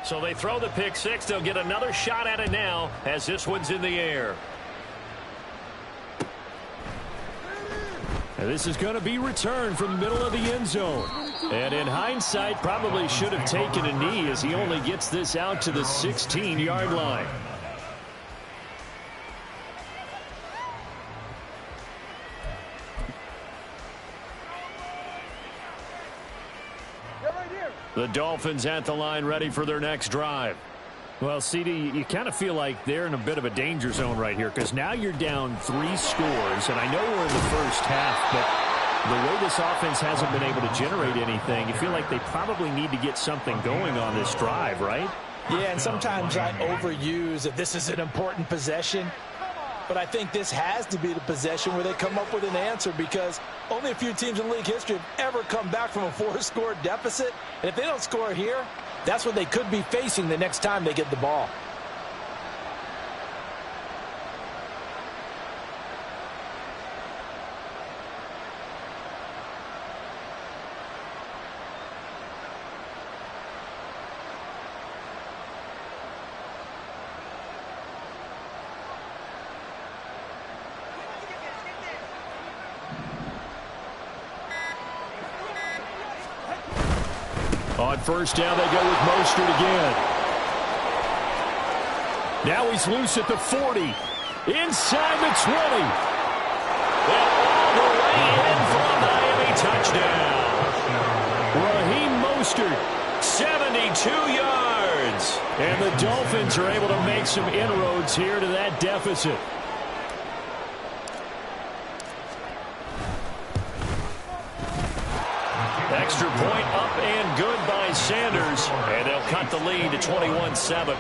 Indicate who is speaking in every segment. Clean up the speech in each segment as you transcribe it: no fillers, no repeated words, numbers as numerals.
Speaker 1: So they throw the pick six. They'll get another shot at it now as this one's in the air. And this is going to be returned from the middle of the end zone. And in hindsight, probably should have taken a knee as he only gets this out to the 16-yard line. The Dolphins at the line ready for their next drive. Well, CD, you kind of feel like they're in a bit of a danger zone right here because now you're down 3 scores, and I know we're in the first half, but the way this offense hasn't been able to generate anything, you feel like they probably need to get something going on this drive, right?
Speaker 2: Yeah, and sometimes I overuse that this is an important possession, but I think this has to be the possession where they come up with an answer because only a few teams in league history have ever come back from a 4-score deficit, and if they don't score here, that's what they could be facing the next time they get the ball.
Speaker 1: On first down, they go with Mostert again. Now he's loose at the 40. Inside the 20. And all the way in for a Miami touchdown. Raheem Mostert, 72 yards. And the Dolphins are able to make some inroads here to that deficit. Extra point up and good by Sanders. And they'll cut the lead to 21-7.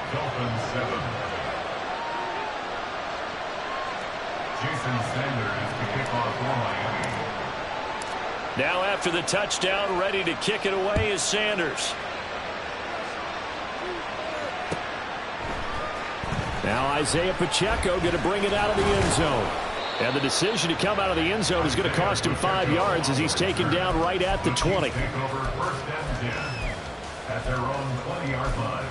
Speaker 1: Now after the touchdown, ready to kick it away is Sanders. Now Isaiah Pacheco going to bring it out of the end zone. And the decision to come out of the end zone is going to cost him 5 yards as he's taken down right at the 20.
Speaker 3: At their own 20-yard line.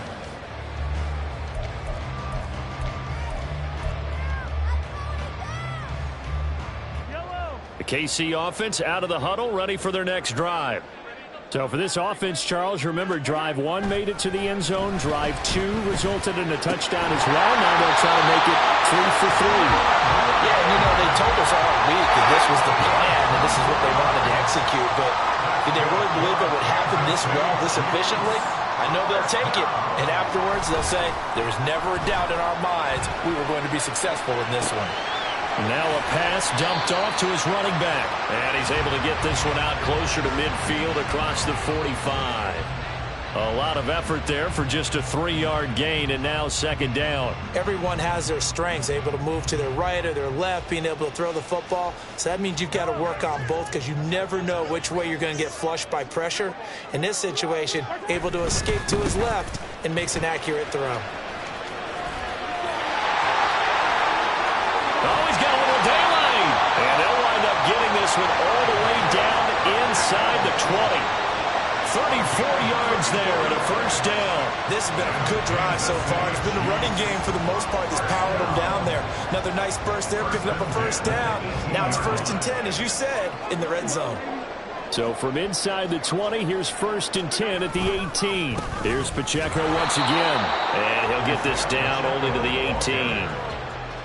Speaker 1: The KC offense out of the huddle, ready for their next drive. So for this offense, Charles, remember drive 1 made it to the end zone. Drive 2 resulted in a touchdown as well. Now they'll try to make it 3 for 3.
Speaker 2: Yeah, and you know, they told us all week that this was the plan and this is what they wanted to execute, but did they really believe it would happen this well, this efficiently? I know they'll take it, and afterwards they'll say, there was never a doubt in our minds we were going to be successful in this one.
Speaker 1: Now a pass dumped off to his running back. And he's able to get this one out closer to midfield across the 45. A lot of effort there for just a 3-yard gain, and now second down.
Speaker 2: Everyone has their strengths, able to move to their right or their left, being able to throw the football. So that means you've got to work on both because you never know which way you're going to get flushed by pressure. In this situation, able to escape to his left and makes an accurate throw.
Speaker 1: Oh, he's got a little daylight. And they'll wind up getting this one all the way down inside the 20. 34 yards there and a first down.
Speaker 2: This has been a good drive so far. It's been the running game for the most part that's powered them down there. Another nice burst there, picking up a first down. Now it's 1st and 10, as you said, in the red zone.
Speaker 1: So from inside the 20, here's 1st and 10 at the 18. Here's Pacheco once again. And he'll get this down only to the 18.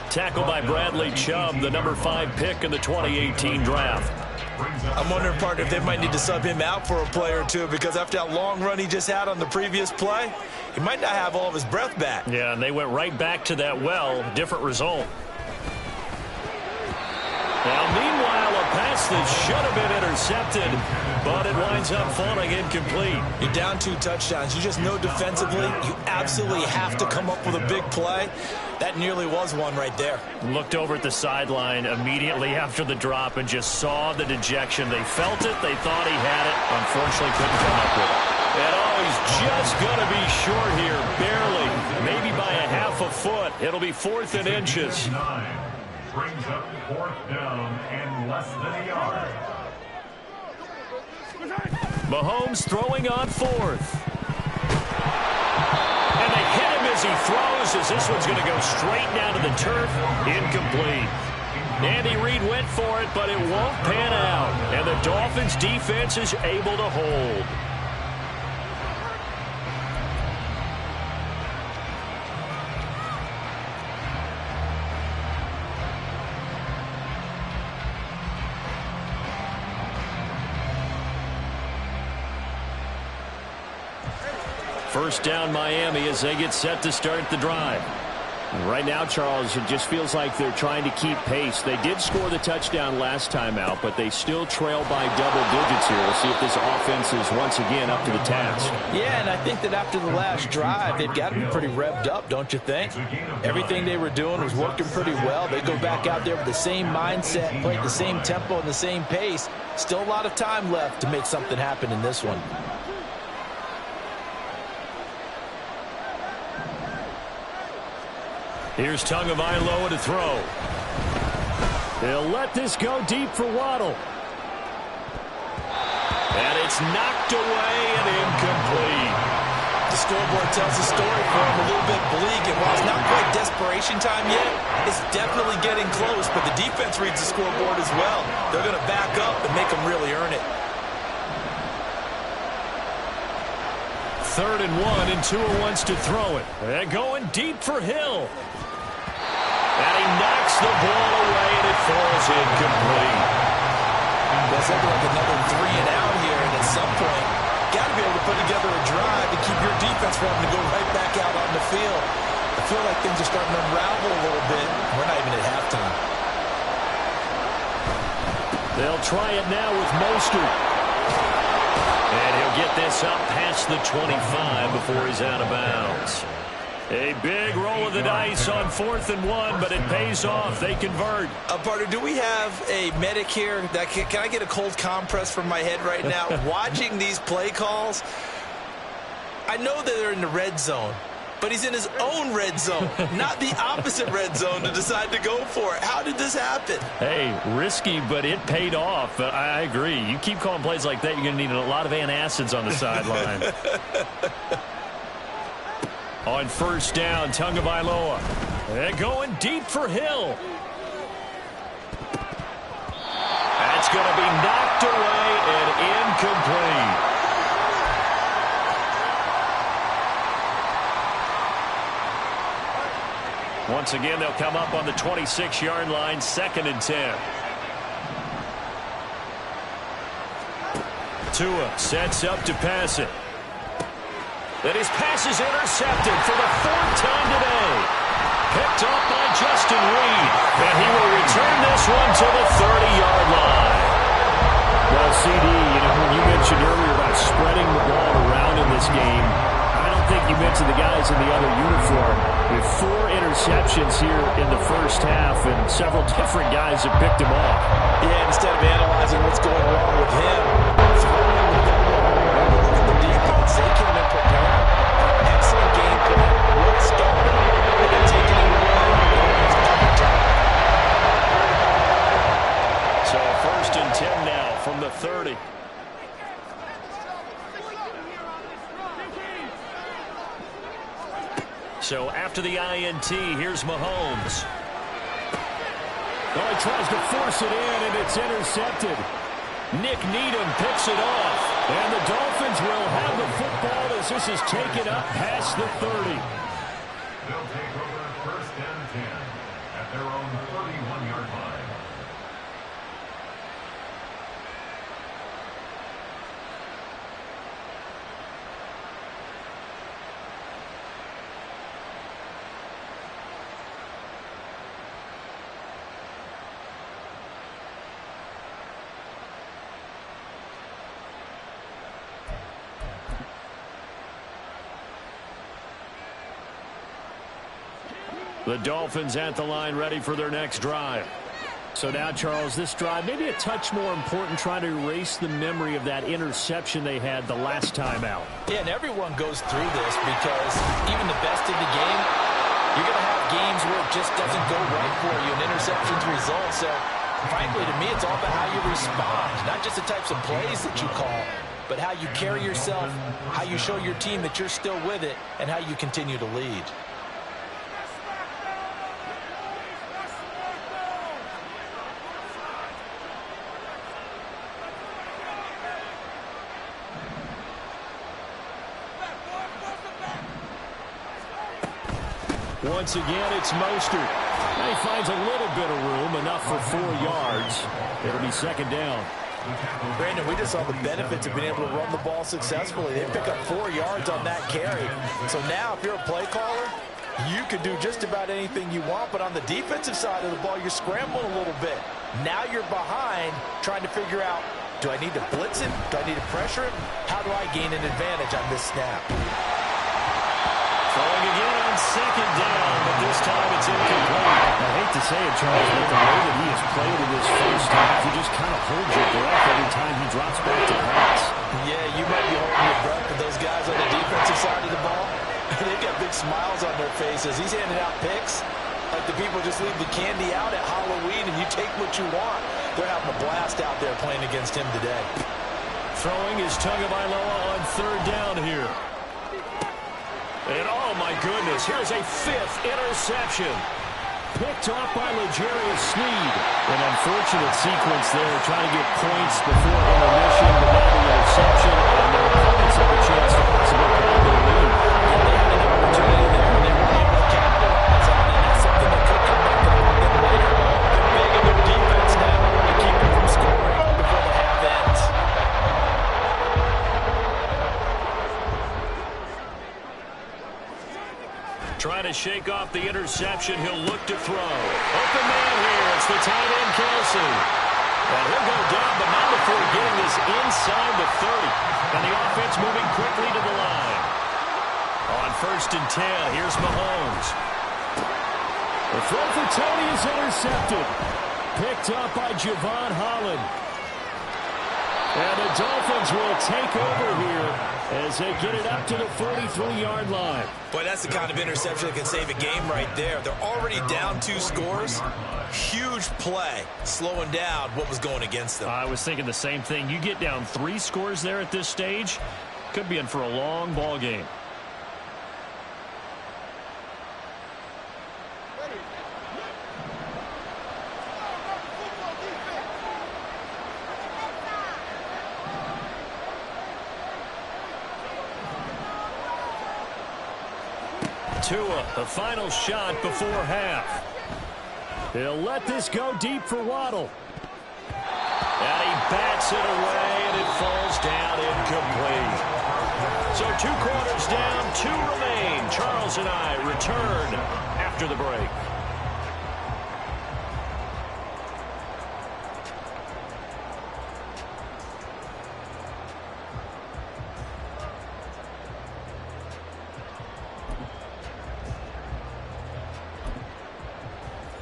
Speaker 1: Tackled by Bradley Chubb, the number 5 pick in the 2018 draft.
Speaker 2: I'm wondering, partner, if they might need to sub him out for a play or two because after that long run he just had on the previous play, he might not have all of his breath back.
Speaker 1: Yeah, and they went right back to that well. Different result. Now, meanwhile, a pass that should have been intercepted, but it winds up falling incomplete.
Speaker 2: You're down 2 touchdowns. You just know defensively you absolutely have to come up with a big play. That nearly was one right there.
Speaker 1: Looked over at the sideline immediately after the drop and just saw the dejection. They felt it. They thought he had it. Unfortunately, couldn't come up with it. And he's just going to be short here, barely, maybe by a half a foot. It'll be 4th and inches.
Speaker 3: Brings up 4th down and less than a yard.
Speaker 1: Mahomes throwing on 4th. as he throws, as this one's going to go straight down to the turf. Incomplete. Andy Reid went for it, but it won't pan out. And the Dolphins' defense is able to hold. First down Miami as they get set to start the drive. And right now, Charles, it just feels like they're trying to keep pace. They did score the touchdown last time out, but they still trail by double digits here. We'll see if this offense is once again up to the task.
Speaker 2: Yeah, and I think that after the last drive, they've got to be pretty revved up, don't you think? Everything they were doing was working pretty well. They go back out there with the same mindset, play at the same tempo and the same pace. Still a lot of time left to make something happen in this one.
Speaker 1: Here's Tagovailoa to throw. They'll let this go deep for Waddle. And it's knocked away and incomplete.
Speaker 2: The scoreboard tells the story for him, a little bit bleak. And while it's not quite desperation time yet, it's definitely getting close. But the defense reads the scoreboard as well. They're going to back up and make them really earn it.
Speaker 1: 3rd and 1, and Tua wants to throw it. They're going deep for Hill. And he knocks the ball away, and it falls incomplete.
Speaker 2: That's looking like another 3 and out here, and at some point, got to be able to put together a drive to keep your defense from having to go right back out on the field. I feel like things are starting to unravel a little bit. We're not even at halftime.
Speaker 1: They'll try it now with Mostert. And he'll get this up past the 25 before he's out of bounds. A big roll of the dice on 4th and 1, but it pays off. They convert.
Speaker 2: Partner, do we have a medic here? Can I get a cold compress from my head right now? Watching these play calls, I know that they're in the red zone, but he's in his own red zone, not the opposite red zone to decide to go for it. How did this happen?
Speaker 1: Hey, risky, but it paid off. I agree. You keep calling plays like that, you're going to need a lot of antacids on the sideline. On 1st down, Tagovailoa. They're going deep for Hill. That's going to be knocked away and incomplete. Once again, they'll come up on the 26-yard line, 2nd and 10. Tua sets up to pass it. And his pass is intercepted for the 4th time today. Picked up by Justin Reid. And he will return this one to the 30-yard line. Well, CD, when you mentioned earlier about spreading the ball around in this game, I don't think you mentioned the guys in the other uniform. With 4 interceptions here in the first half, and several different guys have picked him off.
Speaker 2: Yeah, instead of analyzing what's going wrong with him, throwing the ball, look at the defense. They came in prepared. Excellent game plan. Well started. And they're taking it away. It's double time.
Speaker 1: So 1st and 10 now from the 30. So after the INT, here's Mahomes. Well, he tries to force it in, and it's intercepted. Nick Needham picks it off. And the Dolphins will have the football as this is taken up past the 30.
Speaker 3: They'll take over 1st and 10 at their own 31-yard line.
Speaker 1: The Dolphins at the line ready for their next drive. So now, Charles, this drive maybe a touch more important, trying to erase the memory of that interception they had the last time out.
Speaker 2: Yeah, and everyone goes through this because even the best in the game, you're going to have games where it just doesn't go right for you and interceptions result. So, frankly, to me, it's all about how you respond, not just the types of plays that you call, but how you carry yourself, how you show your team that you're still with it, and how you continue to lead.
Speaker 1: Once again, it's Mostert. He finds a little bit of room, enough for 4 yards. It'll be second down.
Speaker 2: Brandon, we just saw the benefits of being able to run the ball successfully. They pick up 4 yards on that carry. So now, if you're a play caller, you can do just about anything you want. But on the defensive side of the ball, you're scrambling a little bit. Now you're behind, trying to figure out, do I need to blitz him? Do I need to pressure him? How do I gain an advantage on this snap?
Speaker 1: Throwing again on second down, but this time it's incomplete. I hate to say it, Charles, but the way that he has played in this first half, you just kind of hold your breath every time he drops back to pass.
Speaker 2: Yeah, you might be holding your breath, but those guys on the defensive side of the ball, they've got big smiles on their faces. He's handing out picks like the people just leave the candy out at Halloween and you take what you want. They're having a blast out there playing against him today.
Speaker 1: Throwing is Tagovailoa on third down here. And oh my goodness, here's a 5th interception. Picked off by L'Jarius Sneed. An unfortunate sequence there, trying to get points before intermission, but now the interception, and their opponents have a chance to possibly grab their lead.
Speaker 2: Yeah, they had an opportunity there, and they weren't able to capitalize on it. That's something that could come back to haunt them later. They're big in their defense now to keep them from scoring before the half ends.
Speaker 1: Trying to shake off the interception. He'll look to throw. Open man here. It's the tight end, Kelsey. And he'll go down, but not before getting this inside the 30. And the offense moving quickly to the line. On 1st and 10, here's Mahomes. The throw for Tony is intercepted. Picked up by Javon Holland. And the Dolphins will take over here as they get it up to the 43-yard line.
Speaker 2: Boy, that's the kind of interception that can save a game right there. They're already down 2 scores. Huge play, slowing down what was going against them.
Speaker 1: I was thinking the same thing. You get down 3 scores there at this stage, could be in for a long ball game. Tua, the final shot before half. He'll let this go deep for Waddle. And he bats it away, and it falls down incomplete. So 2 quarters down, 2 remain. Charles and I return after the break.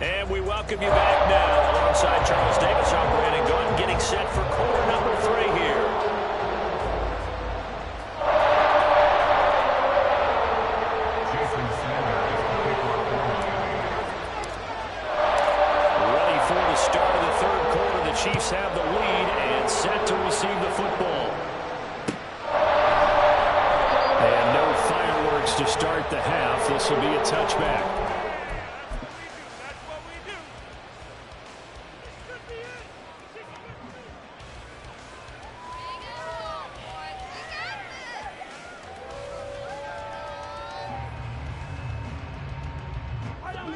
Speaker 1: And we welcome you back now alongside Charles Davis. I'm Brandon Gunn, getting set for quarter number 3 here.
Speaker 3: Jason Sanders,
Speaker 1: Ready for the start of the 3rd quarter. The Chiefs have the lead and set to receive the football. And no fireworks to start the half. This will be a touchback.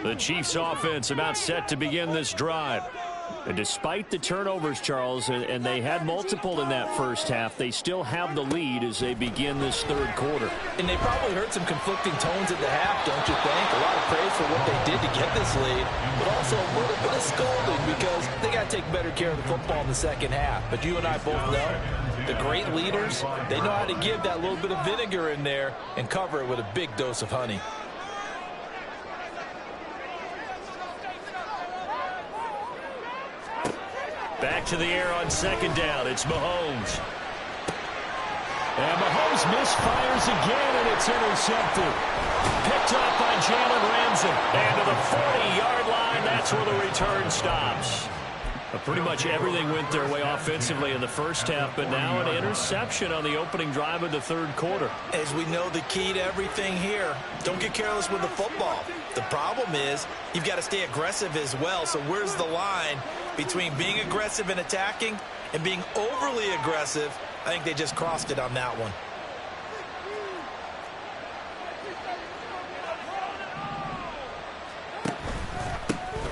Speaker 1: The Chiefs offense about set to begin this drive. And despite the turnovers, Charles, and they had multiple in that first half, they still have the lead as they begin this 3rd quarter.
Speaker 2: And they probably heard some conflicting tones at the half, don't you think? A lot of praise for what they did to get this lead, but also a little bit of scolding because they got to take better care of the football in the second half. But you and I both know the great leaders, they know how to give that little bit of vinegar in there and cover it with a big dose of honey.
Speaker 1: Back to the air on 2nd down. It's Mahomes. And Mahomes misfires again, and it's intercepted. Picked up by Jalen Ramsey. And to the 40-yard line, that's where the return stops. Pretty much everything went their way offensively in the first half, but now an interception on the opening drive of the 3rd quarter.
Speaker 2: As we know, the key to everything here, don't get careless with the football. The problem is you've got to stay aggressive as well. So where's the line between being aggressive and attacking and being overly aggressive? I think they just crossed it on that one.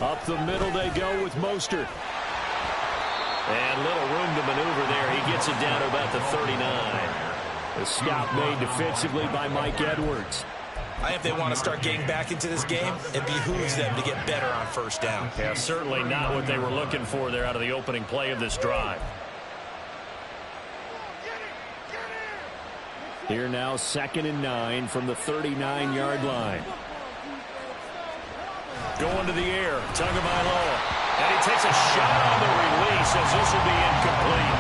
Speaker 1: Up the middle they go with Mostert. And little room to maneuver there. He gets it down to about the 39. The stop made defensively by Mike Edwards.
Speaker 2: I think if they want to start getting back into this game, it behooves them to get better on first down.
Speaker 1: Yeah, certainly not what they were looking for there out of the opening play of this drive. Here now, 2nd and 9 from the 39-yard line. Going to the air, Tagovailoa. And he takes a shot on the release as this will be incomplete.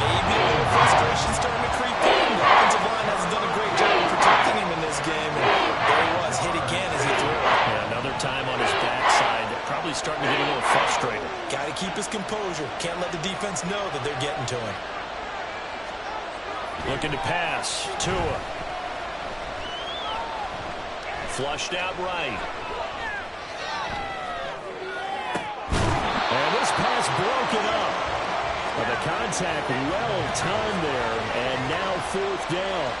Speaker 2: Maybe a little frustration starting to creep in. The offensive line hasn't done a great job of protecting him in this game. And there he was, hit again as he threw it.
Speaker 1: Yeah, another time on his backside. Probably starting to get a little frustrated.
Speaker 2: Got to keep his composure. Can't let the defense know that they're getting to him.
Speaker 1: Looking to pass. Tua. Flushed out right. And this pass broken up. But the contact well-timed there. And now 4th down.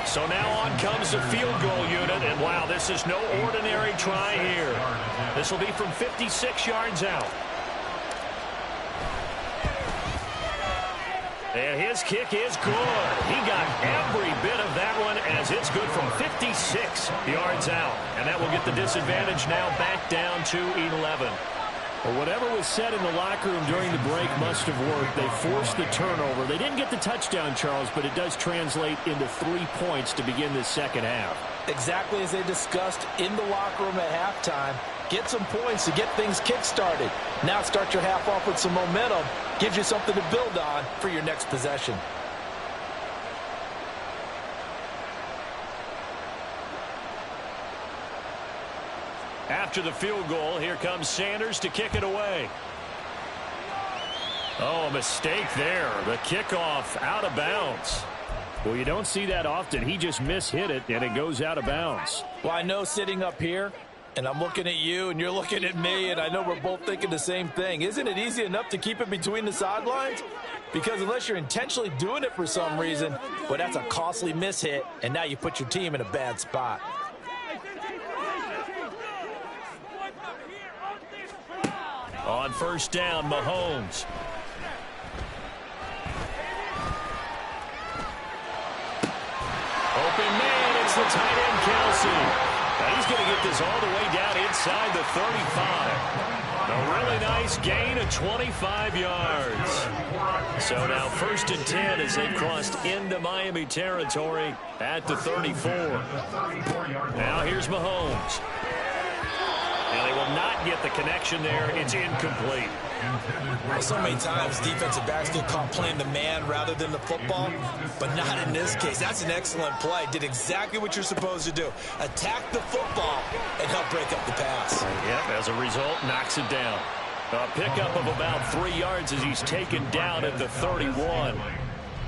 Speaker 1: So now on comes the field goal unit. And wow, this is no ordinary try here. This will be from 56 yards out. And his kick is good. He got every bit of that one as it's good from 56 yards out. And that will get the disadvantage now back down to 11. Well, whatever was said in the locker room during the break must have worked. They forced the turnover. They didn't get the touchdown, Charles, but it does translate into 3 points to begin this second half.
Speaker 2: Exactly as they discussed in the locker room at halftime. Get some points to get things kick-started. Now start your half off with some momentum. Gives you something to build on for your next possession.
Speaker 1: After the field goal, here comes Sanders to kick it away. Oh, a mistake there. The kickoff out of bounds. Well, you don't see that often. He just mishit it, and it goes out of bounds.
Speaker 2: Well, I know sitting up here, and I'm looking at you, and you're looking at me, and I know we're both thinking the same thing. Isn't it easy enough to keep it between the sidelines? Because unless you're intentionally doing it for some reason, well, that's a costly mishit, and now you put your team in a bad spot.
Speaker 1: On first down, Mahomes. Open man, it's the tight end, Kelsey. Now he's going to get this all the way down inside the 35. A really nice gain of 25 yards. So now 1st and 10 as they've crossed into Miami territory at the 34. Now here's Mahomes. And they will not get the connection there. It's incomplete.
Speaker 2: Well, so many times defensive backs get caught playing the man rather than the football, but not in this case. That's an excellent play. Did exactly what you're supposed to do. Attack the football and help break up the pass.
Speaker 1: Yep, as a result, knocks it down. A pickup of about 3 yards as he's taken down at the 31.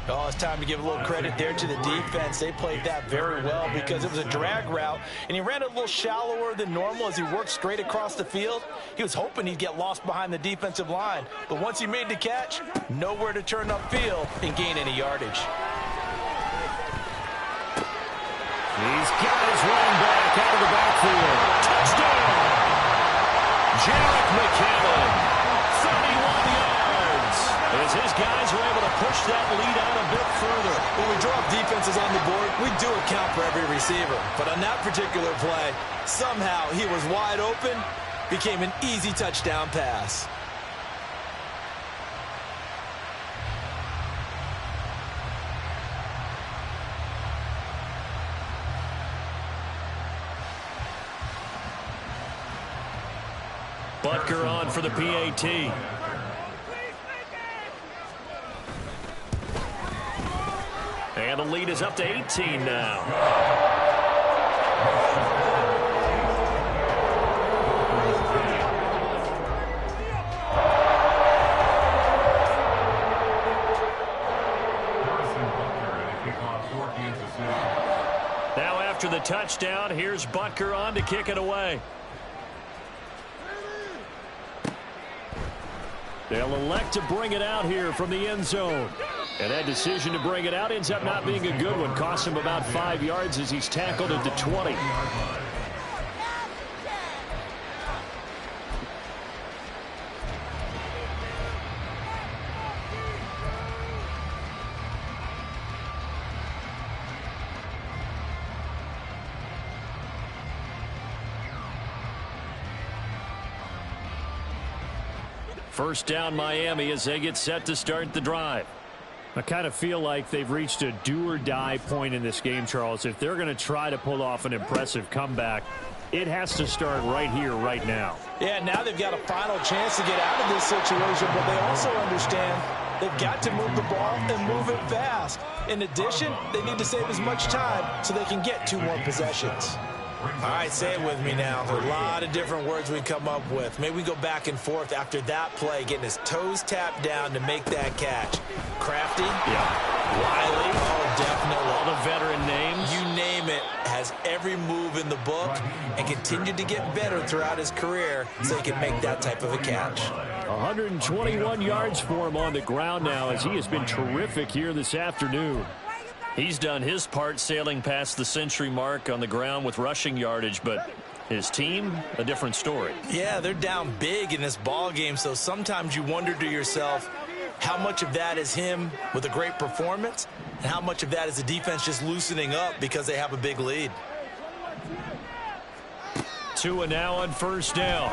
Speaker 2: Oh, it's time to give a little credit there to the defense. They played that very well because it was a drag route, and he ran a little shallower than normal as he worked straight across the field. He was hoping he'd get lost behind the defensive line, but once he made the catch, nowhere to turn upfield and gain any yardage.
Speaker 1: He's got his running back out of the backfield. Touchdown! Jerick McKinnon. 31 yards. As his guys were able to push that lead out a bit further.
Speaker 2: When we draw up defenses on the board, we do account for every receiver. But on that particular play, somehow he was wide open, became an easy touchdown pass.
Speaker 1: Butker on for the PAT. And the lead is up to 18 now. Now after the touchdown, here's Butker on to kick it away. They'll elect to bring it out here from the end zone. And that decision to bring it out ends up not being a good one. Costs him about 5 yards as he's tackled at the 20. First down Miami as they get set to start the drive. I kind of feel like they've reached a do-or-die point in this game, Charles. If they're going to try to pull off an impressive comeback, it has to start right here, right now.
Speaker 2: Yeah, now they've got a final chance to get out of this situation, but they also understand they've got to move the ball and move it fast. In addition, they need to save as much time so they can get 2 more possessions. All right, say it with me now. There are a lot of different words we come up with. Maybe we go back and forth after that play, getting his toes tapped down to make that catch. Crafty?
Speaker 1: Yeah.
Speaker 2: Wiley? Oh, definitely.
Speaker 1: All the veteran names.
Speaker 2: You name it. Has every move in the book and continued to get better throughout his career so he can make that type of a catch.
Speaker 1: 121 yards for him on the ground now as he has been terrific here this afternoon. He's done his part sailing past the century mark on the ground with rushing yardage, but his team, a different story.
Speaker 2: Yeah, they're down big in this ball game, so sometimes you wonder to yourself how much of that is him with a great performance and how much of that is the defense just loosening up because they have a big lead.
Speaker 1: Tua now on first down.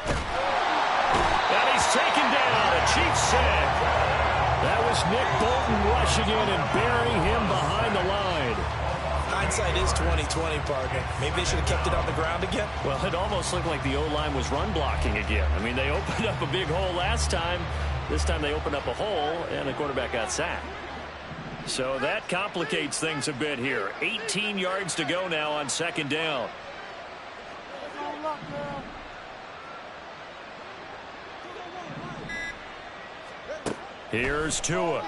Speaker 1: And he's taken down. A Chiefs sack. That was Nick Bolton rushing in and burying him behind the line.
Speaker 2: Hindsight is 20/20, partner. Maybe they should have kept it on the ground again.
Speaker 1: Well, it almost looked like the O-line was run blocking again. I mean, they opened up a big hole last time. This time they opened up a hole, and the quarterback got sacked. So that complicates things a bit here. 18 yards to go now on second down. Here's Tua.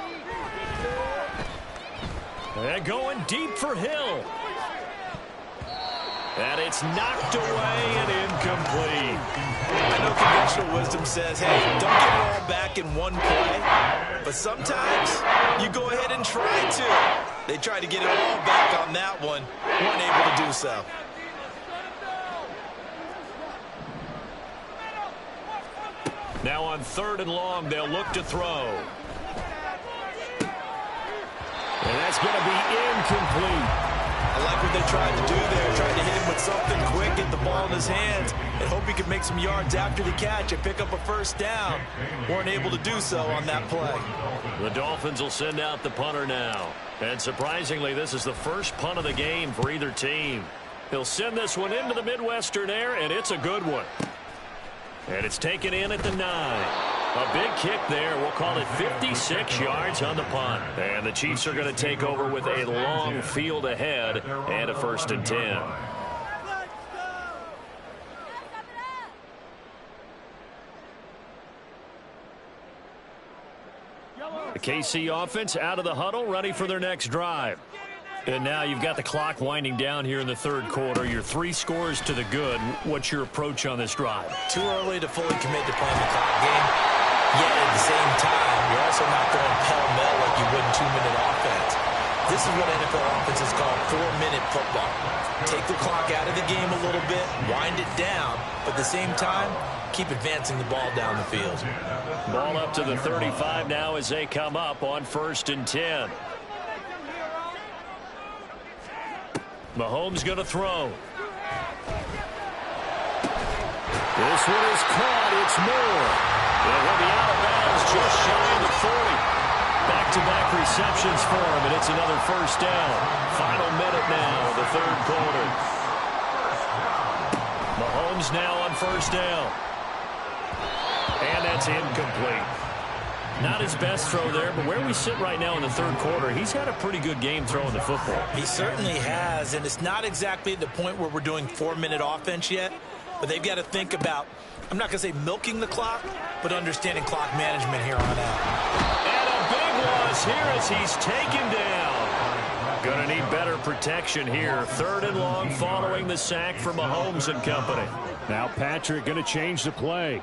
Speaker 1: And going deep for Hill. And it's knocked away and incomplete.
Speaker 2: I know conventional wisdom says, hey, don't get it all back in one play. But sometimes you go ahead and try to. They tried to get it all back on that one. Weren't able to do so.
Speaker 1: Now on third and long, they'll look to throw. And that's going to be incomplete.
Speaker 2: I like what they tried to do there. Tried to hit him with something quick, get the ball in his hands, and hope he could make some yards after the catch and pick up a first down. Weren't able to do so on that play.
Speaker 1: The Dolphins will send out the punter now. And surprisingly, this is the first punt of the game for either team. He'll send this one into the Midwestern air, and it's a good one. And it's taken in at the 9. A big kick there. We'll call it 56 yards on the punt. And the Chiefs are going to take over with a long field ahead and a 1st and 10. The KC offense out of the huddle, ready for their next drive. And now you've got the clock winding down here in the third quarter. You're 3 scores to the good. What's your approach on this drive?
Speaker 2: Too early to fully commit to playing the clock game. Yet at the same time, you're also not going pell-mell like you would in 2-minute offense. This is what NFL offenses call 4-minute football. Take the clock out of the game a little bit, wind it down, but at the same time, keep advancing the ball down the field.
Speaker 1: Ball up to the 35 now as they come up on 1st and 10. Mahomes going to throw. This one is caught. It's Moore. It will be out of bounds just shy of the 40. Back-to-back receptions for him, and it's another first down. Final minute now of the third quarter. Mahomes now on first down. And that's incomplete. Not his best throw there, but where we sit right now in the third quarter, he's had a pretty good game throwing the football.
Speaker 2: He certainly has, and it's not exactly the point where we're doing 4-minute offense yet, but they've got to think about, I'm not going to say milking the clock, but understanding clock management here on out.
Speaker 1: And a big loss here as he's taken down. Going to need better protection here. 3rd and long following the sack for Mahomes and company. Now Patrick going to change the play.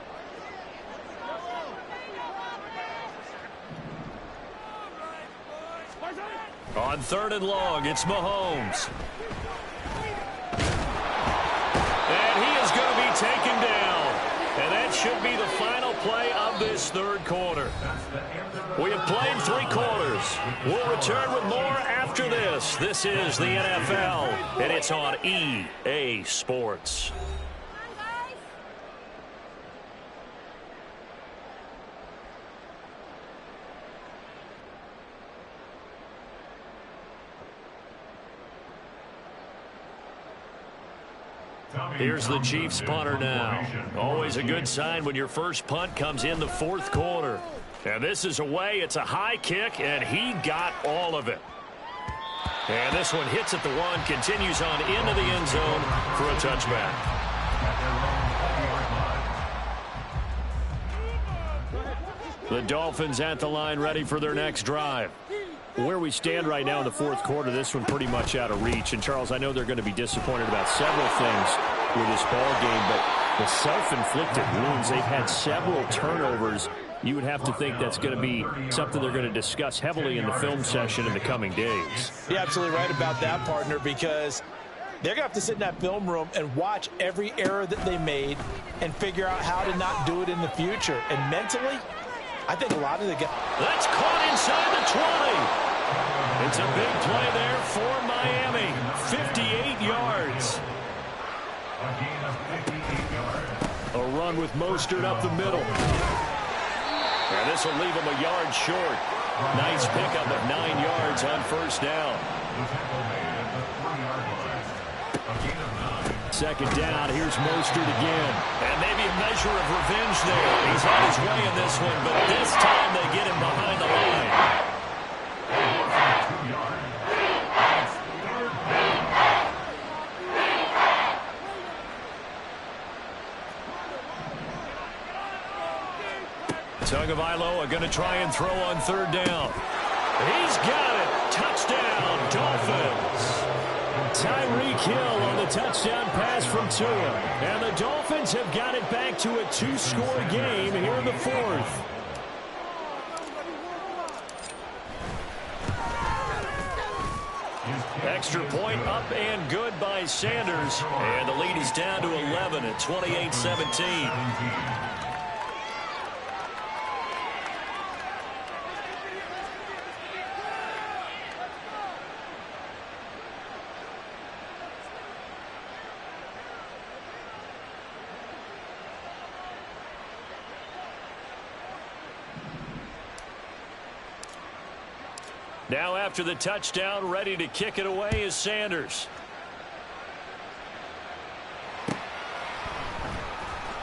Speaker 1: On 3rd and long, it's Mahomes. And he is going to be taken down. And that should be the final play of this third quarter. We have played 3 quarters. We'll return with more after this. This is the NFL, and it's on EA Sports. Here's the Chiefs punter now. Always a good sign when your first punt comes in the fourth quarter. And this is away. It's a high kick, and he got all of it. And this one hits at the one, continues on into the end zone for a touchback. The Dolphins at the line, ready for their next drive. Where we stand right now in the fourth quarter, this one pretty much out of reach. And, Charles, I know they're going to be disappointed about several things with this ball game, but the self-inflicted wounds, they've had several turnovers. You would have to think that's going to be something they're going to discuss heavily in the film session in the coming days.
Speaker 2: You're absolutely right about that, partner, because they're going to have to sit in that film room and watch every error that they made and figure out how to not do it in the future. And mentally, I think a lot of the guys...
Speaker 1: That's caught inside the 20. It's a big play there for Miami. 58 yards. A run with Mostert up the middle. And this will leave him a yard short. Nice pickup of 9 yards on first down. Second down, here's Mostert again. And maybe a measure of revenge there. He's on his way in this one, but this time they get him behind the line. Tagovailoa going to try and throw on third down. He's got it. Touchdown, Dolphins. Tyreek Hill on the touchdown pass from Tua. And the Dolphins have got it back to a 2-score game here in the fourth. Extra point up and good by Sanders. And the lead is down to 11 at 28-17. Now after the touchdown, ready to kick it away is Sanders.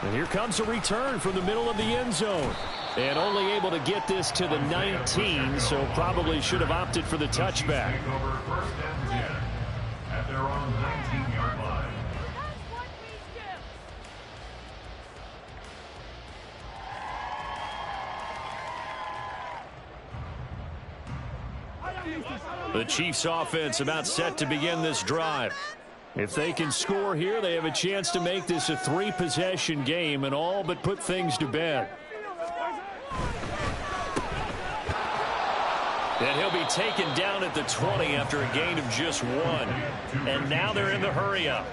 Speaker 1: And here comes a return from the middle of the end zone. And only able to get this to the 19, so probably should have opted for the touchback.
Speaker 3: First and 10 at their own 19-yard line.
Speaker 1: The Chiefs offense about set to begin this drive. If they can score here, they have a chance to make this a 3-possession game and all but put things to bed. And he'll be taken down at the 20 after a gain of just 1. And now they're in the hurry-up.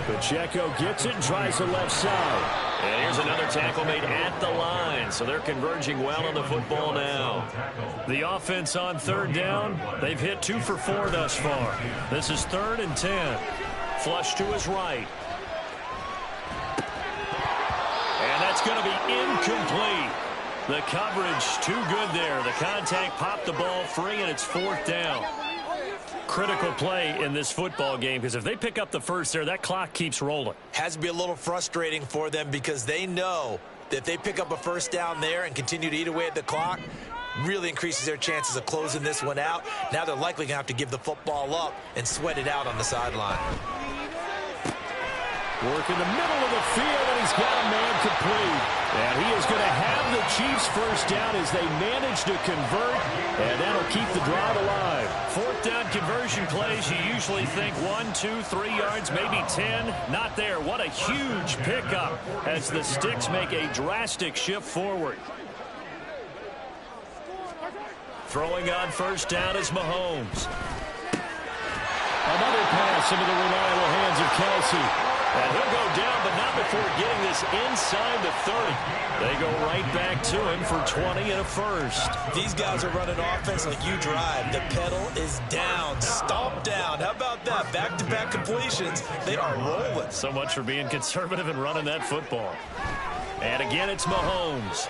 Speaker 1: Pacheco gets it and tries the left side. And here's another tackle made at the line, so they're converging well on the football now. The offense on third down, they've hit 2 for 4 thus far. This is 3rd and 10. Flush to his right. And that's going to be incomplete. The coverage too good there. The contact popped the ball free, and it's 4th down. Critical play in this football game, because if they pick up the first there, that clock keeps rolling.
Speaker 2: Has to be a little frustrating for them because they know that if they pick up a first down there and continue to eat away at the clock, really increases their chances of closing this one out. Now they're likely going to have to give the football up and sweat it out on the sideline.
Speaker 1: Work in the middle of the field, and he's got a man complete. And he is going to have the Chiefs first down as they manage to convert, and that'll keep the drive alive. 4th down conversion plays, you usually think 1, 2, 3 yards, maybe 10. Not there. What a huge pickup as the Sticks make a drastic shift forward. Throwing on first down is Mahomes. Another pass into the reliable hands of Kelsey. And he'll go down, but not before getting this inside the 30. They go right back to him for 20 and a first.
Speaker 2: These guys are running offense like you drive. The pedal is down, stomp down. How about that? Back-to-back completions. They are rolling.
Speaker 1: So much for being conservative and running that football. And again, it's Mahomes.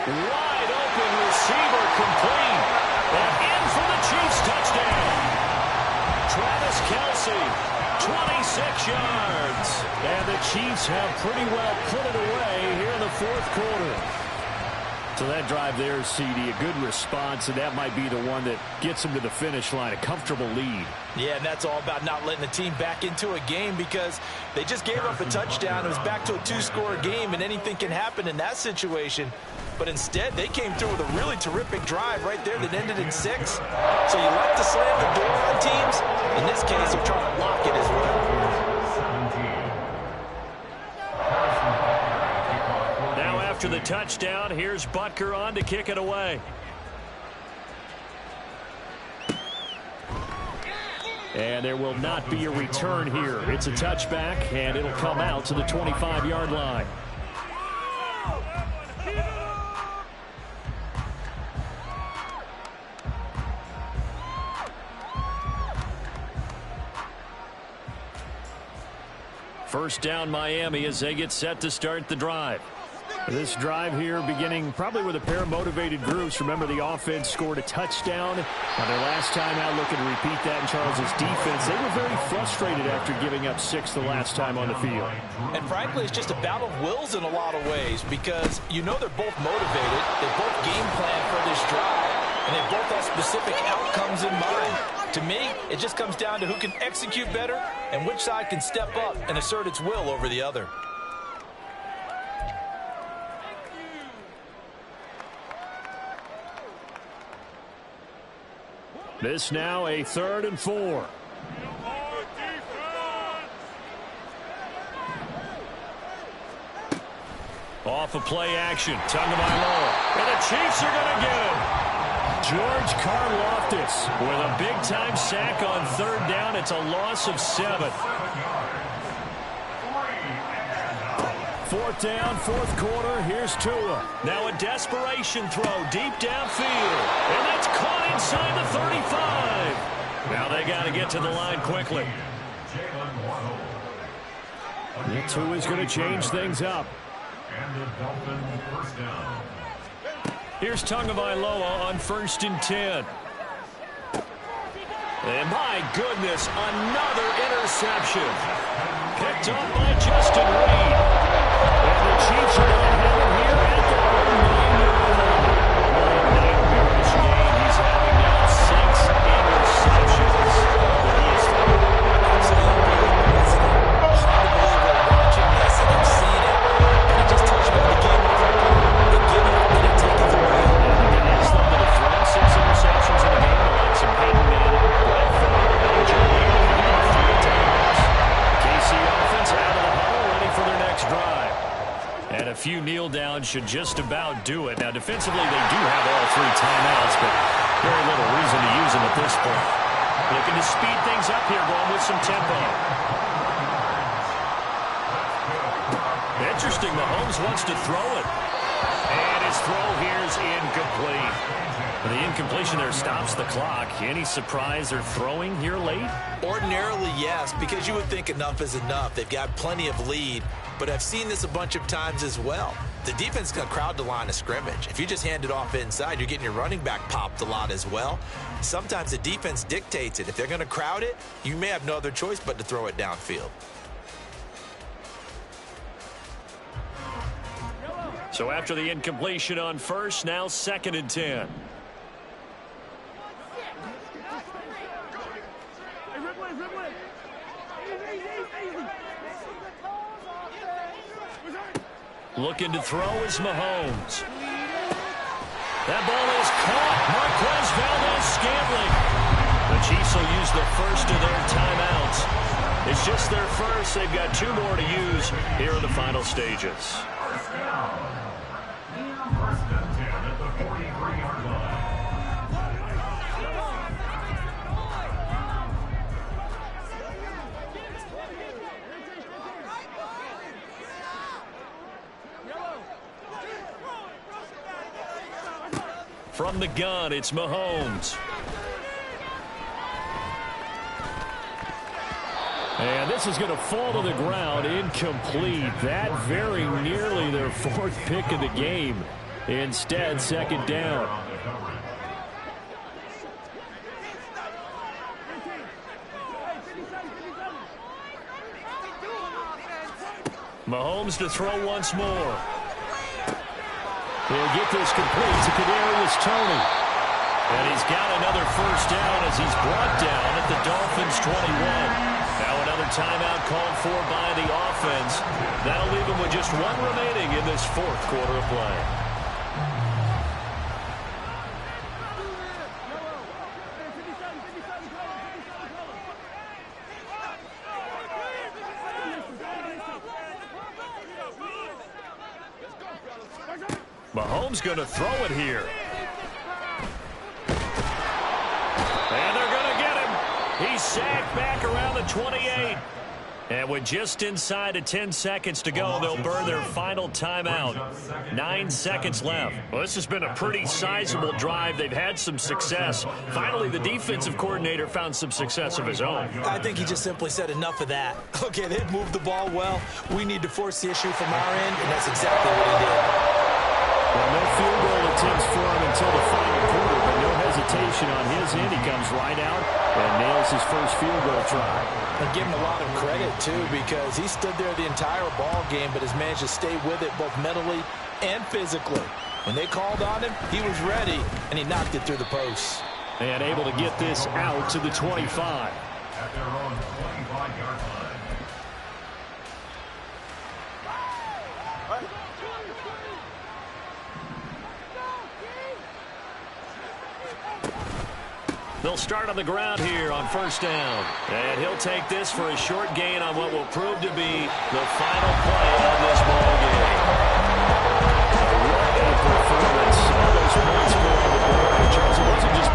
Speaker 1: Wide open receiver complete. And in for the Chiefs touchdown. Travis Kelce, 26 yards. And the Chiefs have pretty well put it away here in the fourth quarter. So that drive there, CD, a good response, and that might be the one that gets them to the finish line, a comfortable lead.
Speaker 2: Yeah, and that's all about not letting the team back into a game because they just gave up a touchdown. It was back to a two-score game, and anything can happen in that situation. But instead, they came through with a really terrific drive right there that ended in 6. So you like to slam the door on teams. In this case, they're trying to lock it as well.
Speaker 1: Now after the touchdown, here's Butker on to kick it away. And there will not be a return here. It's a touchback, and it'll come out to the 25-yard line. First down Miami as they get set to start the drive. This drive here beginning probably with a pair of motivated groups. Remember, the offense scored a touchdown. Now their last time out, looking to repeat that in Charles' defense. They were very frustrated after giving up 6 the last time on the field.
Speaker 2: And frankly, it's just a battle of wills in a lot of ways because you know they're both motivated. They both game plan for this drive, and they both have specific outcomes in mind. To me, it just comes down to who can execute better and which side can step up and assert its will over the other.
Speaker 1: This now a 3rd and 4. Off of play action. Tagovailoa. And the Chiefs are going to get him. George Karlaftis with a big-time sack on 3rd down. It's a loss of 7. 4th down, 4th quarter. Here's Tua. Now a desperation throw deep downfield. And that's caught inside the 35. Now they got to get to the line quickly. And Tua's going to change things up.
Speaker 3: And the Dolphins first down.
Speaker 1: Here's Tagovailoa on 1st and 10. And my goodness, another interception. Picked up by Justin Reed. And the Chiefs are going to have him here at the 9-yard line. What a nightmarish game. He's having now 6 interceptions. But he is
Speaker 2: Absolutely. It's hard to believe we're watching this and I'm seeing it. And it just tells you about the game overall. They give it and it takes it away.
Speaker 1: It is them that have thrown 6 interceptions in a game. The likes of Peyton Manning, Brett Favre, and Joe Burrow. 3 times. KC offense out of the huddle, ready for their next drive. And a few kneel downs should just about do it. Now, defensively, they do have all 3 timeouts, but very little reason to use them at this point. Looking to speed things up here, going with some tempo. Interesting, Mahomes wants to throw it. And his throw here is incomplete. The incompletion there stops the clock. Any surprise they're throwing here late?
Speaker 2: Ordinarily, yes, because you would think enough is enough. They've got plenty of lead, but I've seen this a bunch of times as well. The defense is going to crowd the line of scrimmage. If you just hand it off inside, you're getting your running back popped a lot as well. Sometimes the defense dictates it. If they're going to crowd it, you may have no other choice but to throw it downfield.
Speaker 1: So after the incompletion on 1st, now 2nd and 10. Looking to throw is Mahomes. That ball is caught. Marquez Valdes-Scantling. The Chiefs will use the first of their timeouts. It's just their first. They've got 2 more to use here in the final stages.
Speaker 3: First down. 1st and 10 at the 43-yard line.
Speaker 1: From the gun, it's Mahomes. And this is going to fall to the ground, incomplete. That very nearly their 4th pick of the game. Instead, 2nd down. Mahomes to throw once more. He'll get this complete to Kadarius Toney. And he's got another first down as he's brought down at the Dolphins' 21. Now another timeout called for by the offense. That'll leave him with just one remaining in this fourth quarter of play. Mahomes going to throw it here. And they're going to get him. He's sacked back around the 28. And with just inside of 10 seconds to go, they'll burn their final timeout. 9 seconds left. Well, this has been a pretty sizable drive. They've had some success. Finally, the defensive coordinator found some success of his own.
Speaker 2: I think he just simply said enough of that. Okay, they've moved the ball well. We need to force the issue from our end, and that's exactly what he did.
Speaker 1: Well, no field goal attempts for him until the final quarter, but no hesitation on his end. He comes right out and nails his first field goal try.
Speaker 2: And give him a lot of credit, too, because he stood there the entire ball game, but has managed to stay with it both mentally and physically. When they called on him, he was ready, and he knocked it through the posts.
Speaker 1: And able to get this out to the 25.
Speaker 3: At their own 25-yard line.
Speaker 1: They'll start on the ground here on first down. And he'll take this for a short gain on what will prove to be the final play of this ball game. What a performance. All those points go on the board. Charles, it wasn't just